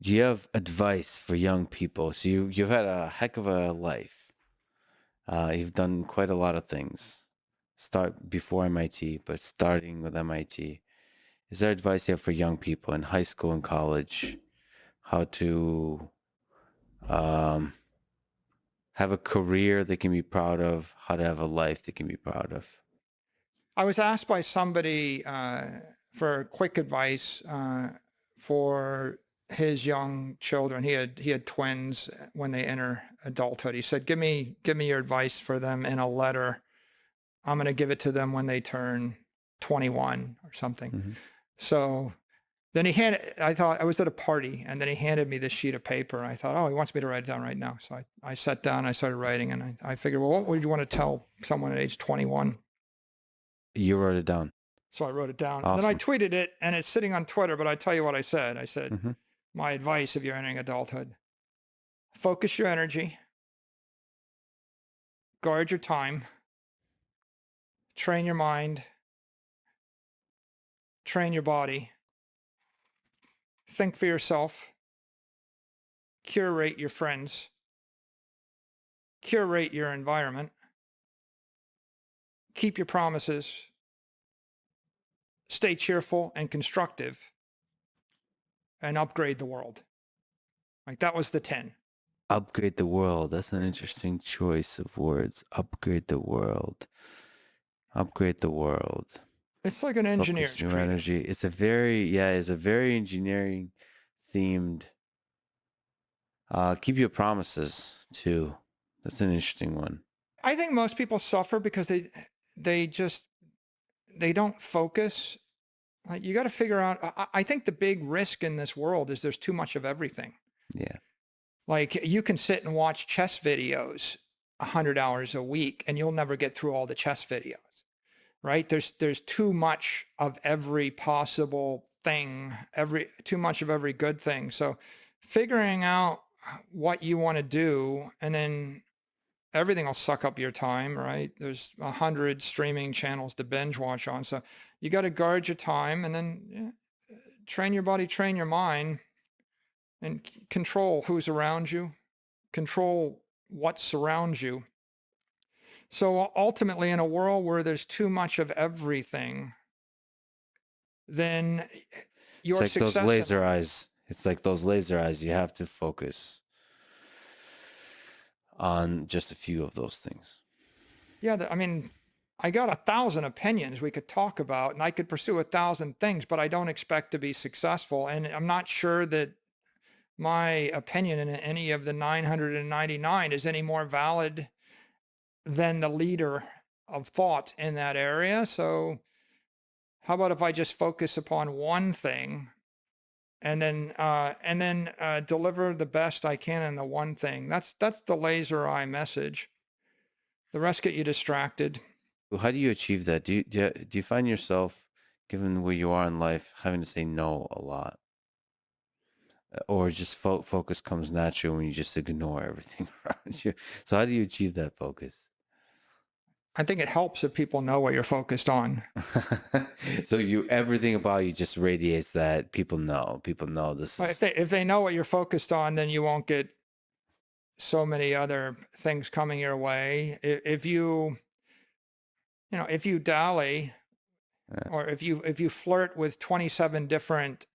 Do you have advice for young people? So you've had a heck of a life. You've done quite a lot of things. Start before MIT, but starting with MIT. Is there advice you have for young people in high school and college, how to um, have a career they can be proud of, how to have a life they can be proud of? I was asked by somebody for quick advice for his young children. He had twins when they enter adulthood. He said, "Give me your advice for them in a letter. I'm going to give it to them when they turn 21 or something." Hmm. So then he handed. I thought I was at a party, and then he handed me this sheet of paper. I thought, oh, he wants me to write it down right now. So I sat down, I started writing, and I figured, well, what would you want to tell someone at age 21? You wrote it down. So I wrote it down. Then I Awesome. tweeted it and it's sitting on Twitter, but I tell you what I said. I said, Hmm. my advice if you're entering adulthood, focus your energy, guard your time, train your mind, train your body, think for yourself, curate your friends, curate your environment, keep your promises, stay cheerful and constructive, and upgrade the world. Like that was the 10. Upgrade the world. That's an interesting choice of words. Upgrade the world. Upgrade the world. It's like an Focus engineer's your credo. energy. It's a very engineering themed. Keep your promises too. That's an interesting one. I think most people suffer because they just they don't focus. You got to figure out. I think the big risk in this world is there's too much of everything. Yeah. Like you can sit and watch chess videos 100 hours a week, and you'll never get through all the chess videos, right? There's too much of every possible thing, every too much of every good thing. So figuring out what you want to do, and then everything will suck up your time, right? There's 100 streaming channels to binge watch on, so you got to guard your time, and then train your body, train your mind, and control who's around you, control what surrounds you. So ultimately, in a world where there's too much of everything, then It's your like those success in laser life. eyes. It's like those laser eyes. You have to focus on just a few of those things. Yeah, I mean, I got 1,000 opinions we could talk about, and I could pursue 1,000 things, but I don't expect to be successful. And I'm not sure that my opinion in any of the 999 is any more valid than the leader of thought in that area. So how about if I just focus upon one thing and then deliver the best I can in the one thing? That's the laser eye message. The rest get you distracted. Well, how do you achieve that? Do you find yourself, given where you are in life, having to say no a lot? Or just focus comes natural when you just ignore everything around you? So how do you achieve that focus? I think it helps if people know what you're focused on. So everything about you just radiates that people know. People know this But if is. they know what you're focused on, then you won't get so many other things coming your way. If if you dally, uh, or if you flirt with 27 different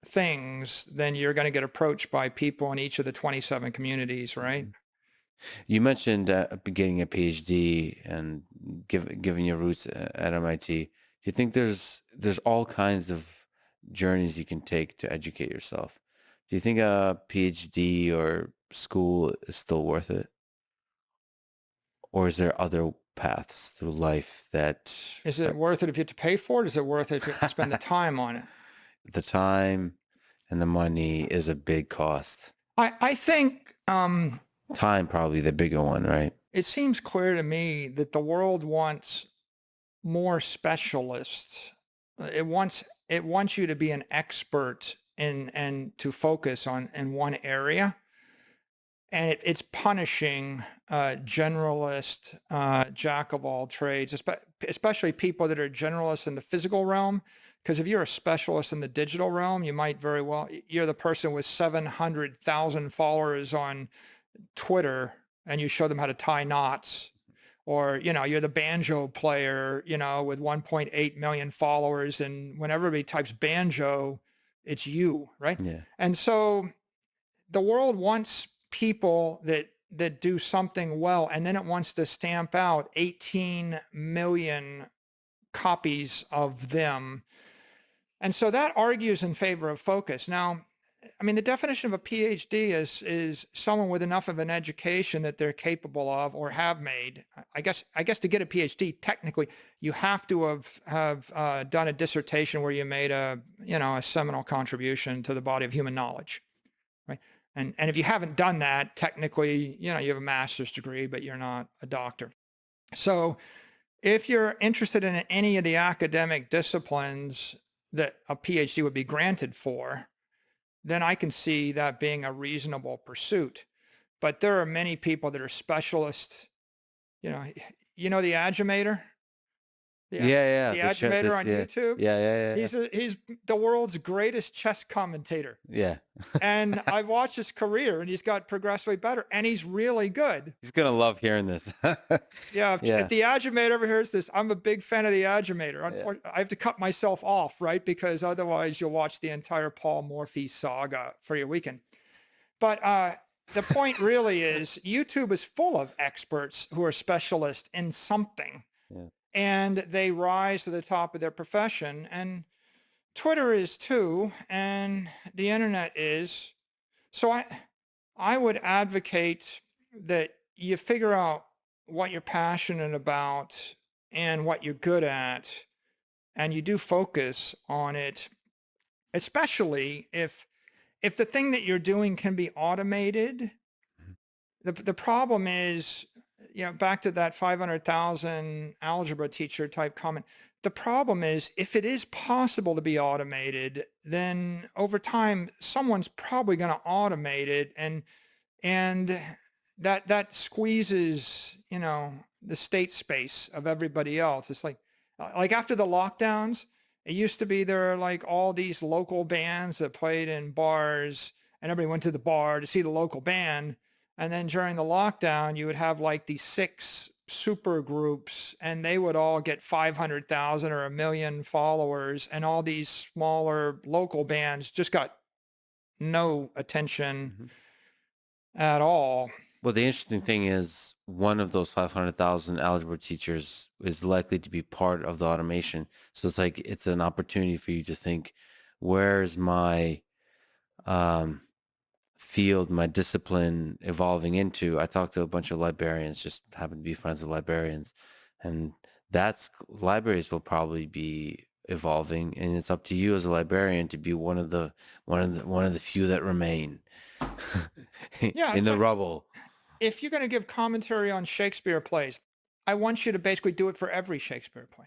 things, then you're going to get approached by people in each of the 27 communities, right? mhm. You mentioned getting a PhD and giving your roots at MIT. Do you think there's all kinds of journeys you can take to educate yourself? Do you think a PhD or school is still worth it? Or is there other paths through life that Is it worth it if you have to pay for it? Is it worth it if you have to spend the time on it? the time and the money is a big cost? I think Time probably the bigger one, right? it seems clear to me that the world wants more specialists. It wants you to be an expert in and to focus on in one area, and it's punishing generalist, jack of all trades, especially people that are generalists in the physical realm, Because if you're a specialist in the digital realm, you might very well, you're the person with 700,000 followers on Twitter and you show them how to tie knots. Or, you're the banjo player, with 1.8 million followers. And when everybody types banjo, it's you, right? Yeah. And so the world wants people that do something well, and then it wants to stamp out 18 million copies of them. And so that argues in favor of focus. Now, I mean, the definition of a PhD is someone with enough of an education that they're capable of or have made. I guess to get a PhD, technically, you have to have done a dissertation where you made a seminal contribution to the body of human knowledge, right? And if you haven't done that, technically, you have a master's degree, but you're not a doctor. So if you're interested in any of the academic disciplines that a PhD would be granted for, then I can see that being a reasonable pursuit. But there are many people that are specialists. You know, the Aggimator, the Yeah, yeah, the the chat Aggimator that's on yeah. YouTube. Yeah, yeah, yeah, He's the world's greatest chess commentator. yeah. And I've watched his career and he's got progressively better and he's really good. He's gonna love hearing this. Yeah, if Yeah, the Aggimator ever hears this, I'm a big fan of the Aggimator. yeah. Unfortunately, I have to cut myself off, right? Because otherwise you'll watch the entire Paul Morphy saga for your weekend. But the point really is YouTube is full of experts who are specialists in something Yeah. and they rise to the top of their profession. And Twitter is too, and the internet is. So I would advocate that you figure out what you're passionate about and what you're good at, and you do focus on it, especially if the thing that you're doing can be automated. Mhm. The problem is, back to that 500,000 algebra teacher type comment. The problem is if it is possible to be automated, then over time someone's probably going to automate it, and that squeezes, the state space of everybody else. It's like after the lockdowns, it used to be there are like all these local bands that played in bars and everybody went to the bar to see the local band. And then during the lockdown, you would have like these 6 super groups and they would all get 500,000 or 1 million followers. And all these smaller local bands just got no attention Mhm. at all. Well, the interesting thing is one of those 500,000 algebra teachers is likely to be part of the automation. So it's like it's an opportunity for you to think, where's my um, field, my discipline evolving into? I talked to a bunch of librarians, just happen to be friends with librarians, and that's libraries will probably be evolving, and it's up to you as a librarian to be one of the few that remain Yeah, in it's the like rubble. if you're going to give commentary on Shakespeare plays, I want you to basically do it for every Shakespeare play.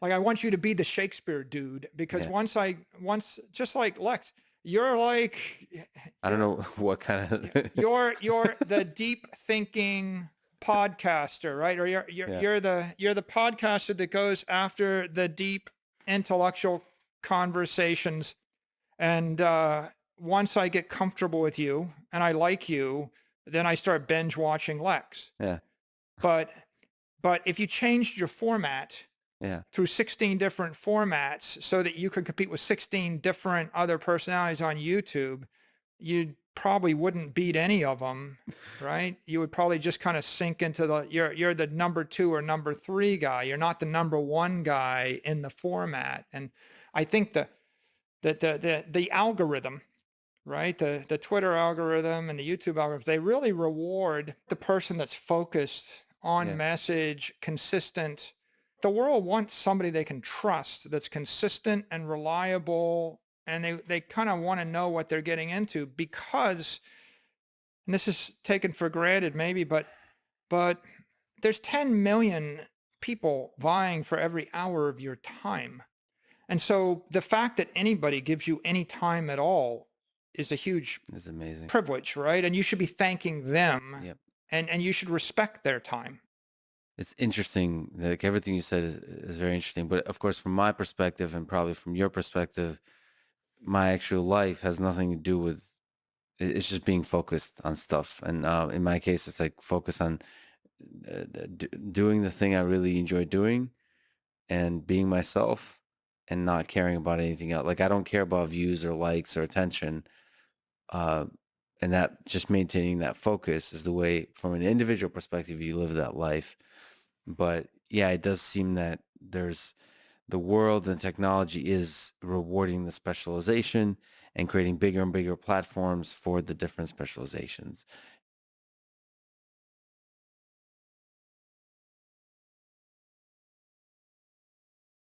Like I want you to be the Shakespeare dude because Yeah. once just like Lex, you're like I don't you're know what kind of you're the deep thinking podcaster, right? Or yeah. you're the podcaster that goes after the deep intellectual conversations. And once I get comfortable with you and I like you, then I start binge watching Lex. Yeah. But if you changed your format Yeah. through 16 different formats so that you could compete with 16 different other personalities on YouTube, you probably wouldn't beat any of them, right? You would probably just kind of sink into you're the number 2 or number 3 guy. You're not the number 1 guy in the format. And I think the algorithm, right? The Twitter algorithm and the YouTube algorithm, they really reward the person that's focused on Yeah. message, consistent. The world wants somebody they can trust that's consistent and reliable. And they kind of want to know what they're getting into because, and this is taken for granted maybe, but there's 10 million people vying for every hour of your time. And so the fact that anybody gives you any time at all is a huge It's amazing. privilege, right? And you should be thanking them Yep. and you should respect their time. It's interesting. Like everything you said is very interesting. But of course, from my perspective and probably from your perspective, my actual life has nothing to do with it's just being focused on stuff. And in my case, it's like focus on doing the thing I really enjoy doing and being myself and not caring about anything else. Like I don't care about views or likes or attention. Uh, and that just maintaining that focus is the way, from an individual perspective, you live that life. But yeah, it does seem that there's the world and technology is rewarding the specialization and creating bigger and bigger platforms for the different specializations.